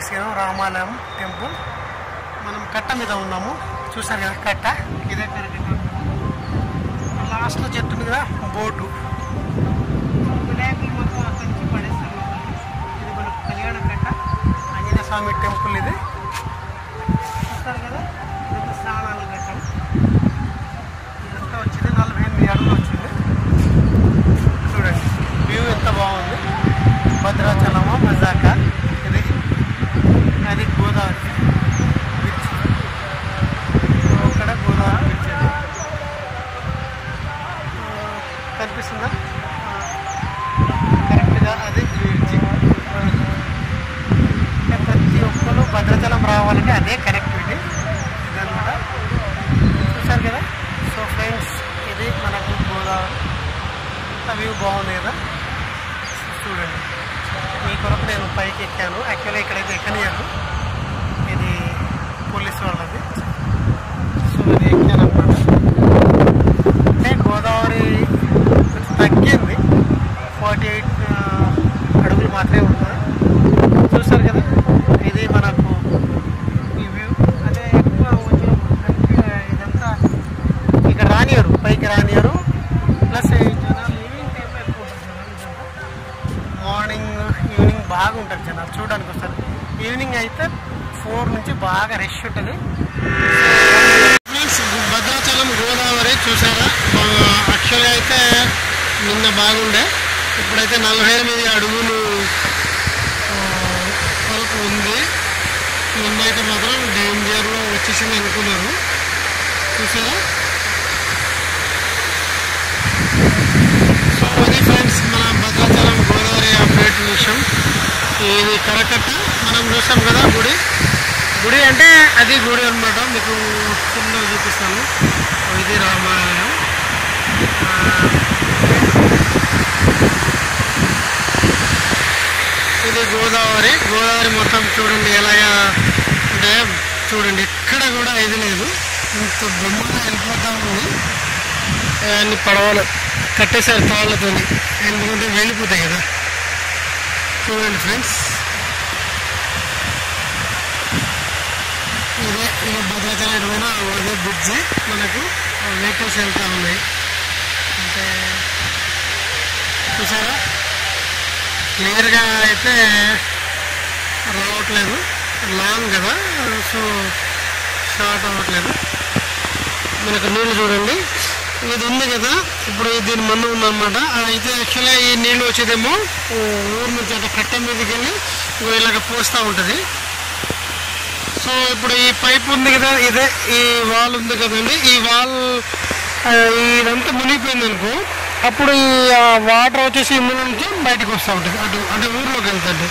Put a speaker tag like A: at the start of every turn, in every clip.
A: శ్రీశైలం రామాలయం టెంపుల్. మనం కట్ట మీద ఉన్నాము, చూసారు కదా కట్ట. ఇదే లాస్ట్లో చెట్టు మీద బోటు. వినాయకులు మొత్తం అక్కడి నుంచి పడేస్తారు. ఇది మన కళ్యాణ కట్ట, ఆంజనేయ స్వామి టెంపుల్. ఇది చూస్తారు కదా, ఇది స్నానాలు కట్టం. ఇదంతా వచ్చింది 48 అడుగులు వచ్చింది. చూడండి వ్యూ ఎంత బాగుంది. భద్రాచలము మజాక. ఇది అది గోదావరి బ్రిడ్జ్. అక్కడ గోదావరి బ్రిడ్జ్ కనిపిస్తుందా కరెక్ట్గా? అది బ్రిడ్జ్. ప్రతి ఒక్కరు భద్రాచలం రావాలంటే అదే కనెక్టివిటీ ఇదన్నమాట. చూసారు కదా. సో ఫ్రెండ్స్, ఇది మనకు గోదావరి. వ్యూ బాగుంది కదా, చూడండి. మీ కొరకు నేను పైకి ఎక్కాను. యాక్చువల్గా ఇక్కడైతే ఎక్కనియాను, ఇది పోలీసు వాళ్ళది. సో ఇది ఎక్కాను అన్నమాట. అంటే గోదావరి తగ్గింది, 48 అడుగులు మాత్రమే ఉంటుంది. చూస్తారు కదా, ఇది మనకు ఈ వ్యూ. అదే ఎక్కువ ఇదంతా ఇక్కడ రానియరు, పైకి రానియరు. ప్లస్ జనాలు ఈవినింగ్ టైంలో ఎక్కువ ఉంటుంది. జనాలు ఇదంతా మార్నింగ్ ఈవినింగ్ బాగా ఉంటుంది జనాలు చూడడానికి వస్తారు. ఈవినింగ్ అయితే 4 నుంచి బాగా రష్ ఉంటుంది. భద్రాచలం గోదావరి చూసారా. యాక్చువల్గా అయితే నిన్న బాగుండే, ఇప్పుడైతే 48 అడుగులు వరకు ఉంది. నిన్నైతే మాత్రం డేంజర్లో వచ్చేసింది అనుకున్నారు. చూసారా. సో అది ఫ్రెండ్స్ మన భద్రాచలం గోదావరి అప్డేట్ విషయం. ఇది కరకట్ట మనం చూసాం కదా. గుడి అంటే అది గుడి అనమాట. మీకు కింద చూపిస్తాను. ఇది రామాలయం. ఇది గోదావరి. మొత్తం చూడండి ఎలాగా అంటే, చూడండి ఎక్కడ కూడా ఇది లేదు. ఇంత బొమ్మగా వెళ్ళిపోతా ఉంది. అన్ని పడవలు కట్టేసారు తాళ్ళతో, ఎందుకంటే వెళ్ళిపోతాయి కదా. చూడండి ఫ్రెండ్స్, ఇదే భద్రాచలం పోయినా అదే బ్రిడ్జ్. మనకు వెహికల్స్ వెళ్తూ ఉన్నాయి. అంటే చూసారా, క్లియర్గా అయితే రావట్లేదు, లాంగ్ కదా, సో షార్ట్ అవ్వట్లేదు. మనకు నీళ్ళు చూడండి, ఇది ఉంది కదా. ఇప్పుడు దీని మందు ఉందన్నమాట. అయితే యాక్చువల్గా ఈ నీళ్ళు వచ్చేదేమో ఊరు నుంచి అంటే కట్ట మీదకి వెళ్ళి ఇలాగ పోస్తూ ఉంటుంది. సో ఇప్పుడు ఈ పైప్ ఉంది కదా, ఇదే ఈ వాల్ ఉంది కదండి. ఈ వాల్ ఇదంతా మునిగిపోయింది అనుకో, అప్పుడు ఈ వాటర్ వచ్చేసి ఇందులో నుంచి బయటకు వస్తూ ఉంటుంది, అంటే ఊర్లోకి వెళ్తుంది.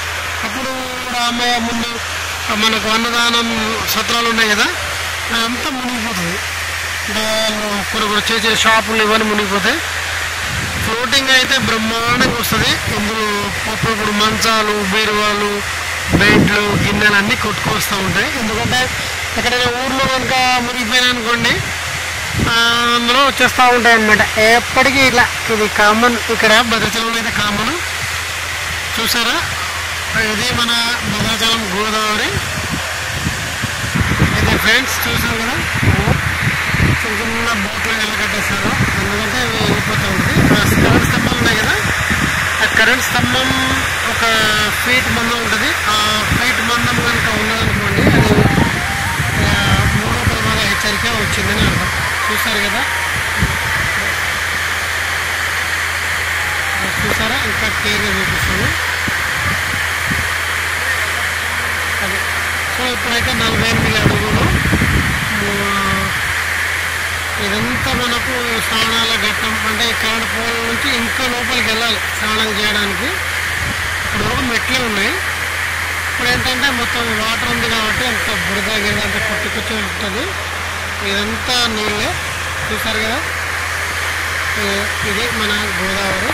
A: అప్పుడు రామయ్య ముందు మనకు అన్నదానం సత్రాలు ఉన్నాయి కదా, అదంతా మునిగిపోతుంది. అంటే కొన్ని చేసే షాపులు ఇవన్నీ మునిగిపోతాయి. ఫ్లోటింగ్ అయితే బ్రహ్మాండంగా వస్తుంది. ఇందులో అప్పుడప్పుడు మంచాలు, బీరువాలు, బెడ్లు, గిన్నెలు అన్నీ కొట్టుకొస్తూ ఉంటాయి. ఎందుకంటే ఎక్కడైనా ఊర్లో కనుక మునిగిపోయినా అనుకోండి, అందులో వచ్చేస్తూ ఉంటాయి అన్నమాట ఎప్పటికీ. ఇట్లా ఇది కామన్, ఇక్కడ భద్రాచలంలో అయితే కామన్. చూసారా, ఇది మన భద్రాచలం గోదావరి. ఇది ఫ్రెండ్స్ చూసారు కదా, చిన్న బోట్లు ఎలా కట్టేస్తారు, ఎందుకంటే అవి వెళ్ళిపోతూ ఉంటుంది. కరెంట్ స్తంభాలు ఉన్నాయి కదా, ఆ కరెంట్ స్తంభం ఒక ఫీట్ మందం ఉంటుంది. ఆ ఫీట్ మందం కనుక ఉన్నదనుకోండి, అది 3వ ప్రమాద హెచ్చరిక వచ్చిందని అర్థం. చూసారు కదా, చూసారా, ఇంకా క్లియర్గా చూపిస్తాను. అది సో ఇప్పుడైతే 48 అడుగులు. ఇదంతా మనకు స్నానాల ఘట్టం. అంటే కరెంట్ పోల్ నుంచి ఇంకా లోపలికి వెళ్ళాలి స్నానం చేయడానికి. ఇప్పుడు మెట్లే ఉన్నాయి. ఇప్పుడు ఏంటంటే మొత్తం వాటర్ ఉంది కాబట్టి అంత బురద గిరద అంతా కొట్టుకొచ్చి ఉంటుంది. ఇదంతా నీళ్ళే. చూసారు కదా, ఇది మన గోదావరి.